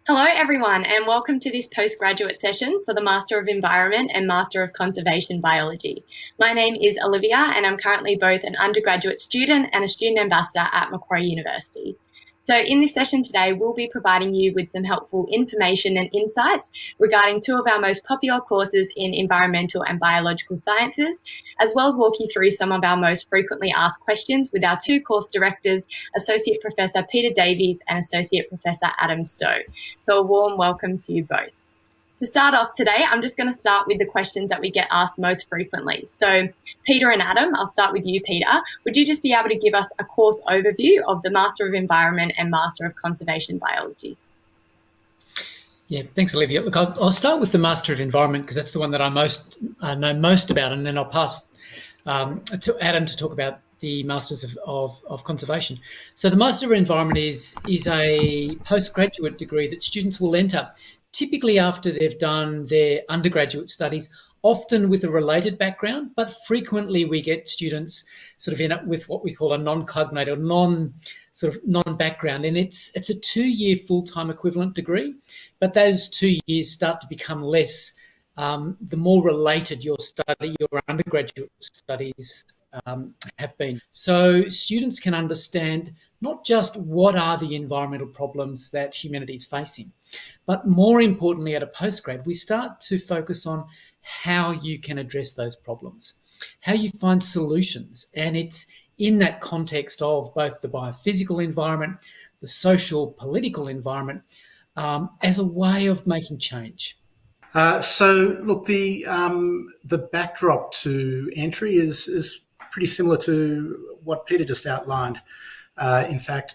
Hello, everyone, and welcome to this postgraduate session for the Master of Environment and Master of Conservation Biology. My name is Olivia, and I'm currently both an undergraduate student and a student ambassador at Macquarie University. So in this session today, we'll be providing you with some helpful information and insights regarding two of our most popular courses in environmental and biological sciences, as well as walk you through some of our most frequently asked questions with our two course directors, Associate Professor Peter Davies and Associate Professor Adam Stowe. So a warm welcome to you both. To start off today, I'm just going to start with the questions that we get asked most frequently. So Peter and Adam, I'll start with you, Peter. Would you just be able to give us a course overview of the Master of Environment and Master of Conservation Biology? Yeah, thanks, Olivia. Look, I'll start with the Master of Environment because that's the one that I know most about, and then I'll pass to Adam to talk about the Masters of Conservation. So the Master of Environment is a postgraduate degree that students will enter typically after they've done their undergraduate studies, often with a related background, but frequently we get students sort of end up with what we call a non-cognate or non-background, and it's a 2-year full-time equivalent degree, but those 2 years start to become less the more related your undergraduate studies have been. So students can understand not just what are the environmental problems that humanity is facing, but more importantly, at a postgrad, we start to focus on how you can address those problems, how you find solutions. And it's in that context of both the biophysical environment, the social, political environment, as a way of making change. Look, the backdrop to entry is pretty similar to what Peter just outlined. In fact,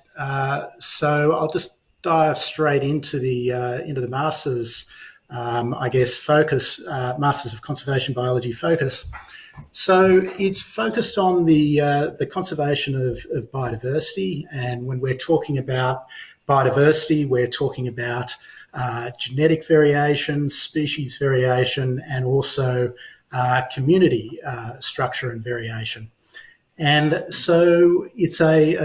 so I'll just dive straight into the masters, focus, Masters of Conservation Biology focus. So it's focused on the conservation of biodiversity, and when we're talking about biodiversity, we're talking about genetic variation, species variation, and also community structure and variation. And so it's a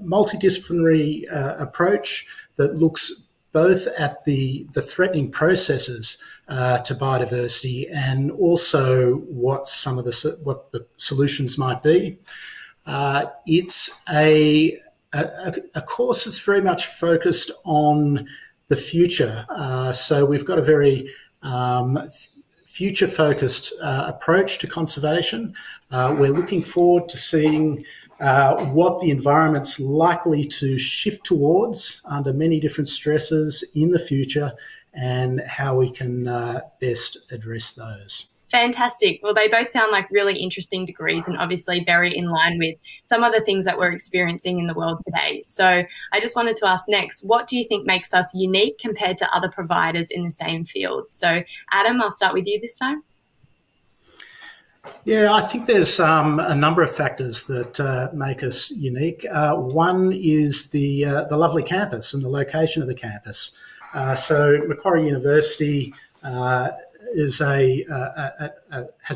multidisciplinary approach that looks both at the threatening processes to biodiversity and also what the solutions might be. It's a course that's very much focused on the future. So we've got a very future-focused approach to conservation. We're looking forward to seeing what the environment's likely to shift towards under many different stresses in the future and how we can best address those. Fantastic. Well, they both sound like really interesting degrees and obviously very in line with some of the things that we're experiencing in the world today. So I just wanted to ask next, what do you think makes us unique compared to other providers in the same field? So Adam, I'll start with you this time. Yeah, I think there's a number of factors that make us unique. One is the lovely campus and the location of the campus. So Macquarie University has a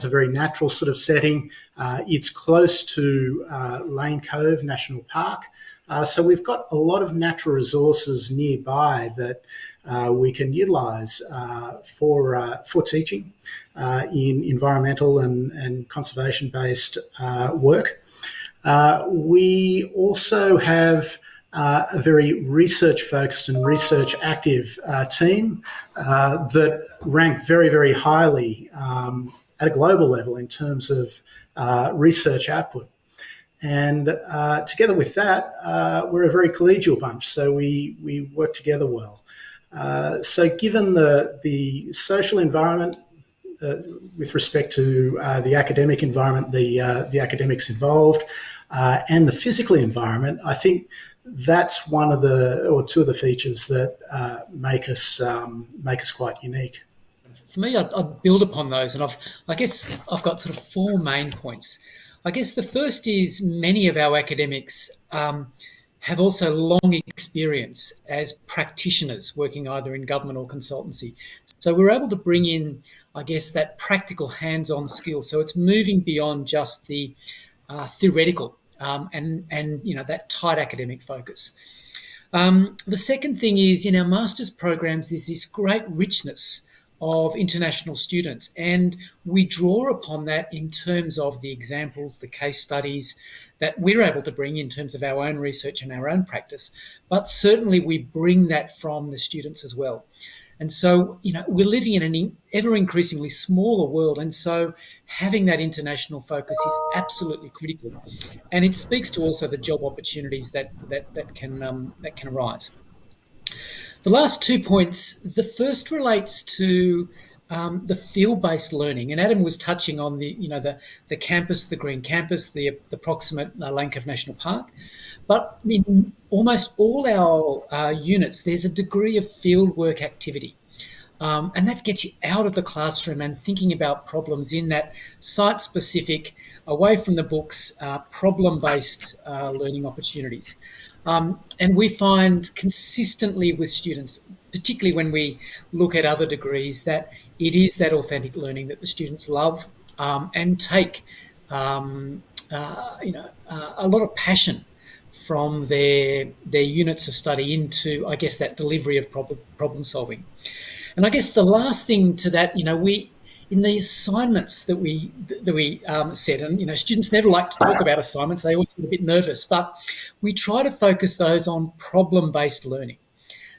very natural sort of setting. It's close to Lane Cove National Park. So we've got a lot of natural resources nearby that we can utilise for teaching in environmental and conservation-based work. We also have a very research-focused and research-active team that rank very, very highly at a global level in terms of research output. And together with that, we're a very collegial bunch, so we work together well. So given the social environment with respect to the academic environment, the academics involved, and the physical environment, I think that's two of the features that make us quite unique. For me, I'd build upon those, and I guess I've got sort of 4 main points. I guess the first is many of our academics have also long experience as practitioners working either in government or consultancy. So we're able to bring in, I guess, that practical hands-on skill. So it's moving beyond just the theoretical and that tight academic focus. The second thing is, in our master's programs, there's this great richness of international students, and we draw upon that in terms of the examples, the case studies that we're able to bring in terms of our own research and our own practice. But certainly we bring that from the students as well. And so, we're living in an ever increasingly smaller world. And so having that international focus is absolutely critical. And it speaks to also the job opportunities that can arise. The last 2 points, the first relates to the field-based learning, and Adam was touching on the campus, the green campus, the proximate Langcove National Park. But in almost all our units, there's a degree of fieldwork activity. And that gets you out of the classroom and thinking about problems in that site-specific, away from the books, problem-based learning opportunities. And we find consistently with students, particularly when we look at other degrees, that it is that authentic learning that the students love and take a lot of passion from their units of study into, I guess, that delivery of problem solving. And I guess the last thing to that, we in the assignments that we set, and students never like to talk about assignments; they always get a bit nervous. But we try to focus those on problem-based learning.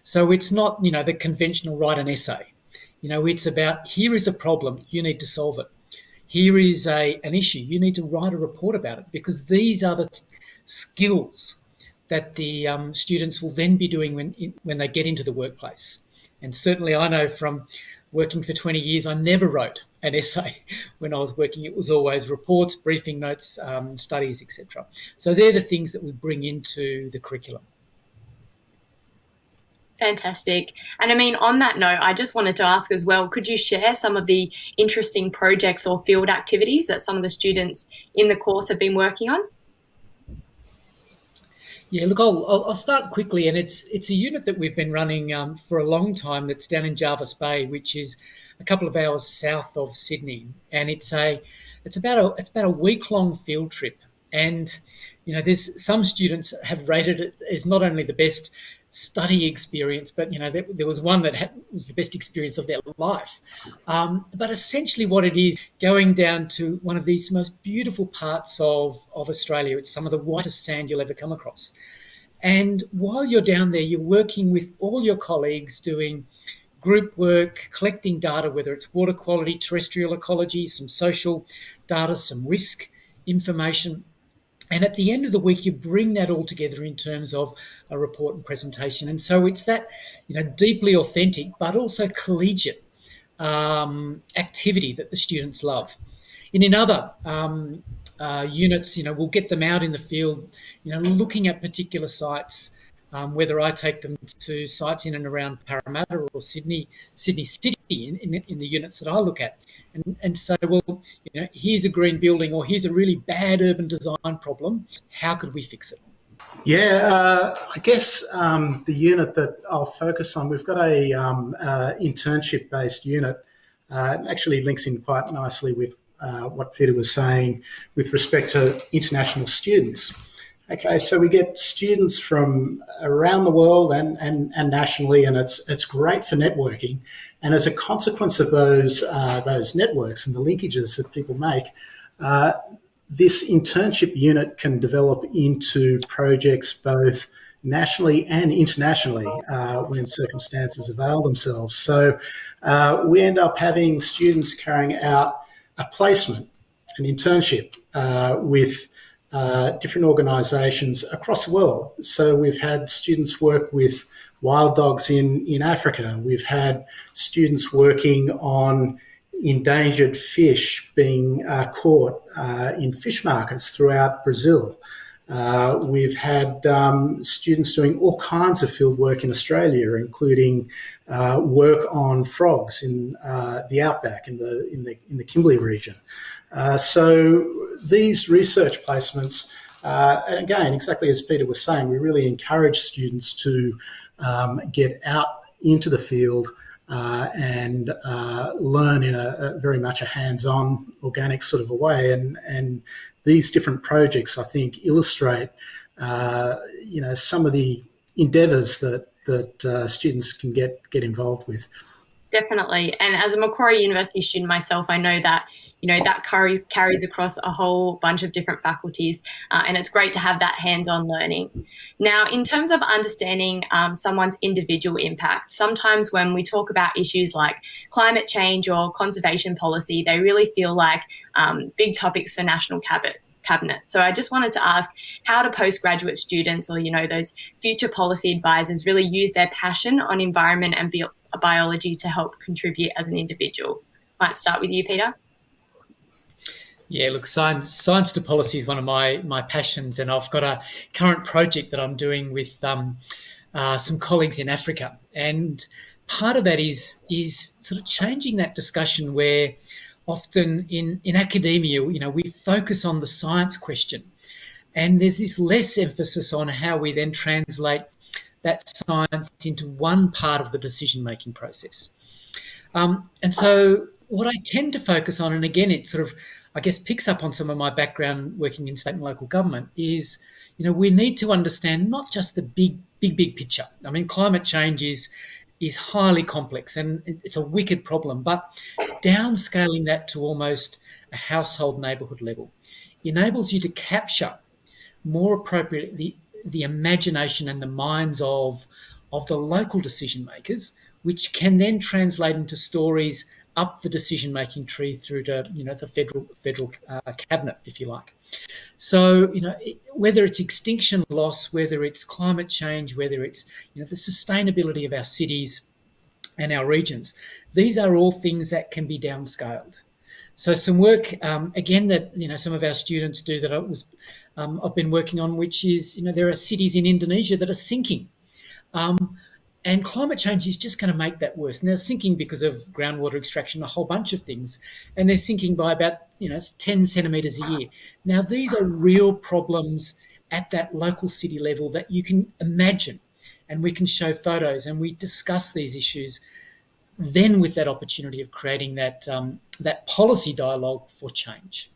So it's not the conventional write an essay. It's about, here is a problem, you need to solve it. Here is an issue, you need to write a report about it, because these are the skills that the students will then be doing when they get into the workplace. And certainly I know from working for 20 years, I never wrote an essay when I was working. It was always reports, briefing notes, studies, etc. So they're the things that we bring into the curriculum. Fantastic. And on that note, I just wanted to ask as well, could you share some of the interesting projects or field activities that some of the students in the course have been working on? Yeah, look, I'll start quickly, and it's a unit that we've been running for a long time. That's down in Jervis Bay, which is a couple of hours south of Sydney, and it's about a week-long field trip. And there's some students have rated it as not only the best study experience, but there was one that was the best experience of their life. But essentially what it is, going down to one of these most beautiful parts of Australia. It's some of the whitest sand you'll ever come across. And while you're down there, you're working with all your colleagues doing group work, collecting data, whether it's water quality, terrestrial ecology, some social data, some risk information. And at the end of the week, you bring that all together in terms of a report and presentation. And so it's that, deeply authentic, but also collegiate activity that the students love. And in other units, we'll get them out in the field, looking at particular sites, whether I take them to sites in and around Parramatta or Sydney City in the units that I look at, and say, well, here's a green building, or here's a really bad urban design problem. How could we fix it? Yeah, I guess the unit that I'll focus on, we've got a internship-based unit. It actually links in quite nicely with what Peter was saying with respect to international students. Okay, so we get students from around the world and nationally, and it's great for networking. And as a consequence of those networks and the linkages that people make, this internship unit can develop into projects both nationally and internationally when circumstances avail themselves. So we end up having students carrying out a placement, an internship with different organisations across the world. So we've had students work with wild dogs in Africa. We've had students working on endangered fish being caught in fish markets throughout Brazil. We've had students doing all kinds of field work in Australia, including work on frogs in the outback in the Kimberley region. So these research placements, and again, exactly as Peter was saying, we really encourage students to get out into the field and learn in a very much a hands-on, organic sort of a way. And these different projects, I think, illustrate, some of the endeavours that students can get involved with. Definitely. And as a Macquarie University student myself, I know that, that carries across a whole bunch of different faculties, and it's great to have that hands-on learning. Now, in terms of understanding someone's individual impact, sometimes when we talk about issues like climate change or conservation policy, they really feel like big topics for national cabinet. So I just wanted to ask, how do postgraduate students or, those future policy advisors really use their passion on environment and biology to help contribute as an individual? Might start with you, Peter. Yeah, look, science to policy is one of my passions, and I've got a current project that I'm doing with some colleagues in Africa. And part of that is sort of changing that discussion where often in academia, we focus on the science question, and there's this less emphasis on how we then translate that science into one part of the decision-making process. And so what I tend to focus on, and again, it sort of, I guess, picks up on some of my background working in state and local government, is, we need to understand not just the big picture. I mean, climate change is highly complex and it's a wicked problem, but downscaling that to almost a household neighbourhood level enables you to capture more appropriately the imagination and the minds of the local decision makers, which can then translate into stories up the decision-making tree through to the federal cabinet, if you like. So whether it's extinction loss, whether it's climate change, whether it's the sustainability of our cities and our regions, these are all things that can be downscaled. So some work again that some of our students do that I've been working on, which is there are cities in Indonesia that are sinking. And climate change is just going to make that worse. And they're sinking because of groundwater extraction, a whole bunch of things. And they're sinking by about 10 centimetres a year. Now, these are real problems at that local city level that you can imagine. And we can show photos and we discuss these issues then with that opportunity of creating that policy dialogue for change.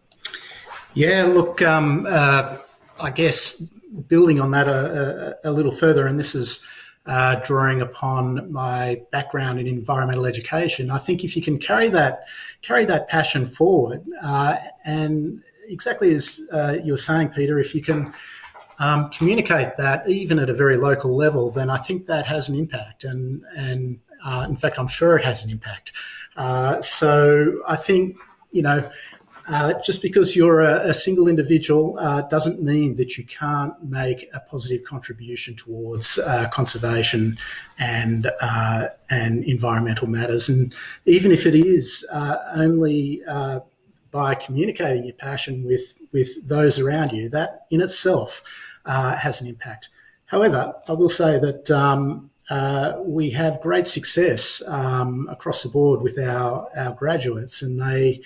Yeah, look, I guess building on that a little further, and this is drawing upon my background in environmental education, I think if you can carry that passion forward, and exactly as you were saying, Peter, if you can communicate that even at a very local level, then I think that has an impact, and in fact, I'm sure it has an impact. So I think just because you're a single individual doesn't mean that you can't make a positive contribution towards conservation and environmental matters. And even if it is only by communicating your passion with those around you, that in itself has an impact. However, I will say that we have great success across the board with our graduates, and they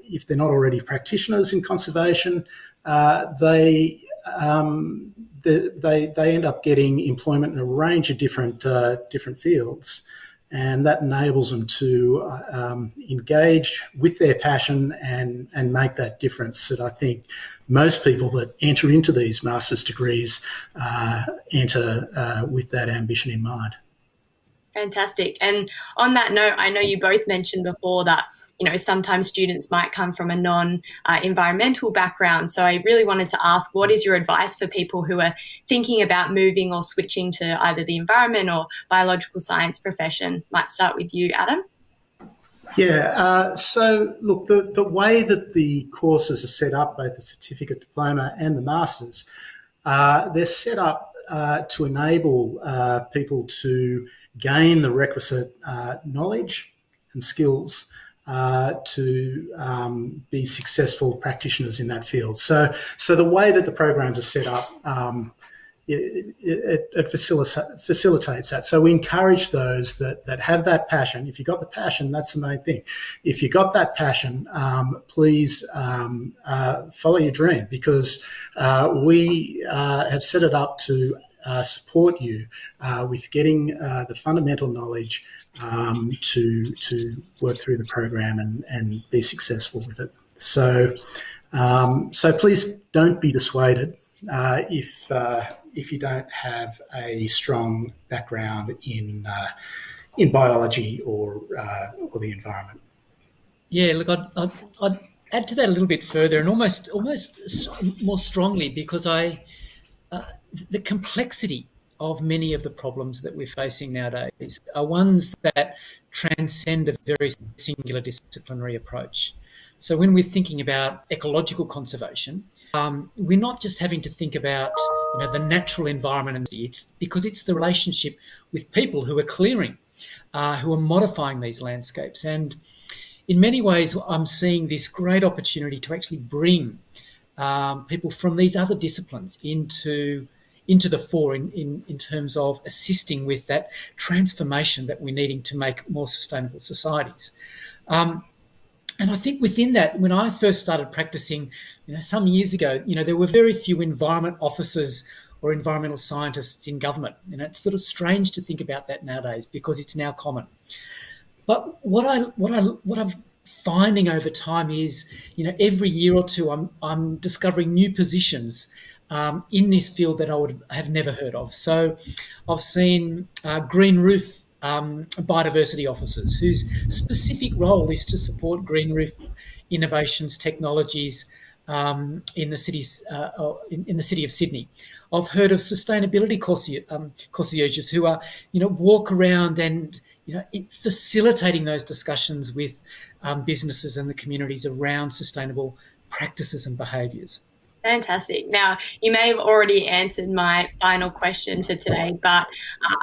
if they're not already practitioners in conservation, they end up getting employment in a range of different fields, and that enables them to engage with their passion and make that difference that I think most people that enter into these master's degrees enter with that ambition in mind. Fantastic. And on that note, I know you both mentioned before that sometimes students might come from a non-environmental background. So I really wanted to ask, what is your advice for people who are thinking about moving or switching to either the environment or biological science profession? Might start with you, Adam. Yeah, so look, the way that the courses are set up, both the certificate, diploma and the masters, they're set up to enable people to gain the requisite knowledge and skills to be successful practitioners in that field. So the way that the programs are set up, it facilitates that. So we encourage those that have that passion. If you've got the passion, that's the main thing. If you've got that passion, please follow your dream, because we have set it up to support you with getting the fundamental knowledge to work through the program and be successful with it. So please don't be dissuaded. if you don't have a strong background in biology or the environment. Yeah, look, I'd add to that a little bit further, and almost more strongly, because the complexity of many of the problems that we're facing nowadays are ones that transcend a very singular disciplinary approach. So when we're thinking about ecological conservation, we're not just having to think about the natural environment, and it's because it's the relationship with people who are clearing, who are modifying these landscapes. And in many ways, I'm seeing this great opportunity to actually bring people from these other disciplines into the fore in terms of assisting with that transformation that we're needing to make more sustainable societies. And I think within that, when I first started practicing, some years ago, there were very few environment officers or environmental scientists in government. It's sort of strange to think about that nowadays because it's now common. But what I'm finding over time is, every year or two, I'm discovering new positions in this field that I would have never heard of. So, I've seen green roof biodiversity officers whose specific role is to support green roof innovations, technologies in the in the city of Sydney. I've heard of sustainability concierges who are, walk around and facilitating those discussions with businesses and the communities around sustainable practices and behaviours. Fantastic. Now, you may have already answered my final question for today, but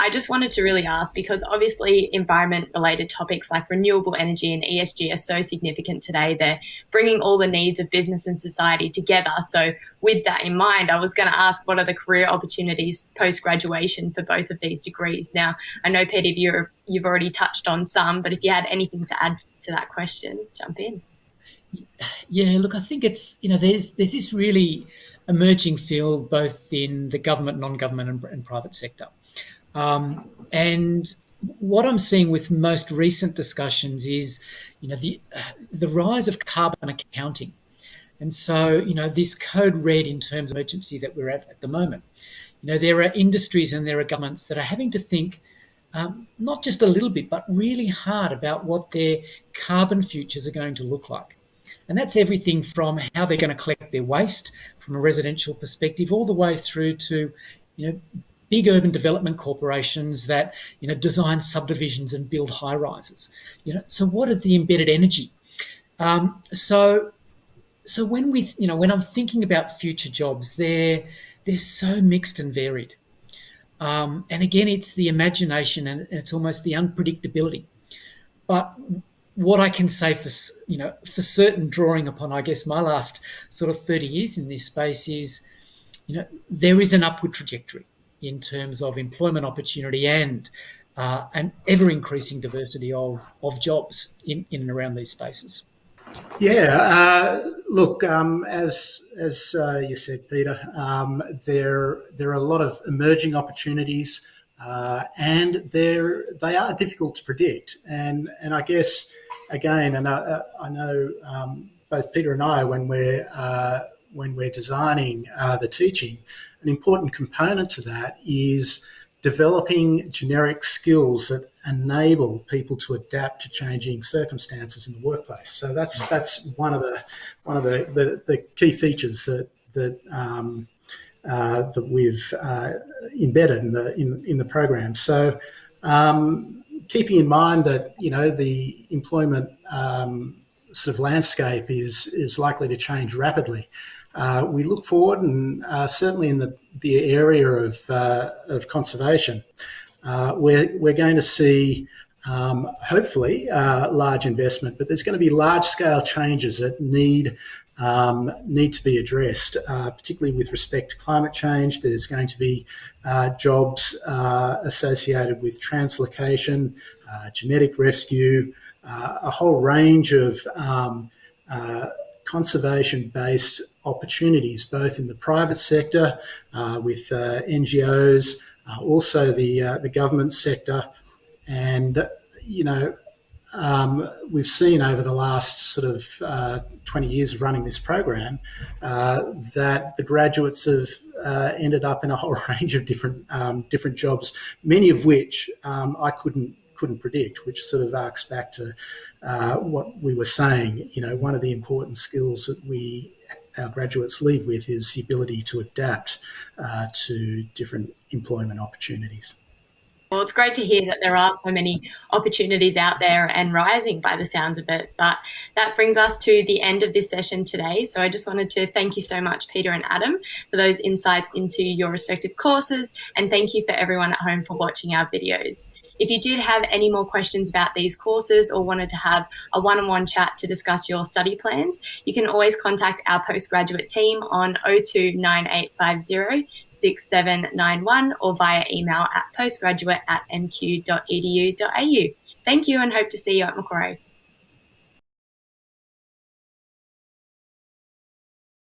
I just wanted to really ask, because obviously environment-related topics like renewable energy and ESG are so significant today. They're bringing all the needs of business and society together. So with that in mind, I was going to ask, what are the career opportunities post-graduation for both of these degrees? Now, I know, Peter, you've already touched on some, but if you had anything to add to that question, jump in. Yeah, look, I think it's, there's this really emerging field both in the government, non-government and private sector. And what I'm seeing with most recent discussions is, the rise of carbon accounting. And so, this code red in terms of emergency that we're at the moment, there are industries and there are governments that are having to think not just a little bit, but really hard about what their carbon futures are going to look like. And that's everything from how they're going to collect their waste from a residential perspective, all the way through to, big urban development corporations that, design subdivisions and build high rises. So what is the embedded energy? So when when I'm thinking about future jobs, they're so mixed and varied. And again, it's the imagination and it's almost the unpredictability. But what I can say for certain, drawing upon, I guess, my last sort of 30 years in this space is, there is an upward trajectory in terms of employment opportunity and an ever-increasing diversity of jobs in and around these spaces. Yeah, look, as you said, Peter, there are a lot of emerging opportunities, and they are difficult to predict. And I guess again, and I know both Peter and I, when we're designing the teaching, an important component to that is developing generic skills that enable people to adapt to changing circumstances in the workplace. So that's one of the key features that we've embedded in the program. So keeping in mind that the employment sort of landscape is likely to change rapidly, we look forward, and certainly in the area of conservation, we're going to see hopefully large investment, but there's going to be large scale changes that need to be addressed, particularly with respect to climate change. There's going to be jobs associated with translocation, genetic rescue, a whole range of conservation-based opportunities, both in the private sector with NGOs, also the government sector, and we've seen over the last sort of 20 years of running this program that the graduates of ended up in a whole range of different jobs, many of which I couldn't predict, which sort of arcs back to what we were saying. One of the important skills that our graduates leave with is the ability to adapt to different employment opportunities. Well, it's great to hear that there are so many opportunities out there and rising by the sounds of it. But that brings us to the end of this session today. So I just wanted to thank you so much, Peter and Adam, for those insights into your respective courses. And thank you for everyone at home for watching our videos. If you did have any more questions about these courses or wanted to have a one-on-one chat to discuss your study plans, you can always contact our postgraduate team on 02 9850 6791 or via email at postgraduate@mq.edu.au. Thank you and hope to see you at Macquarie.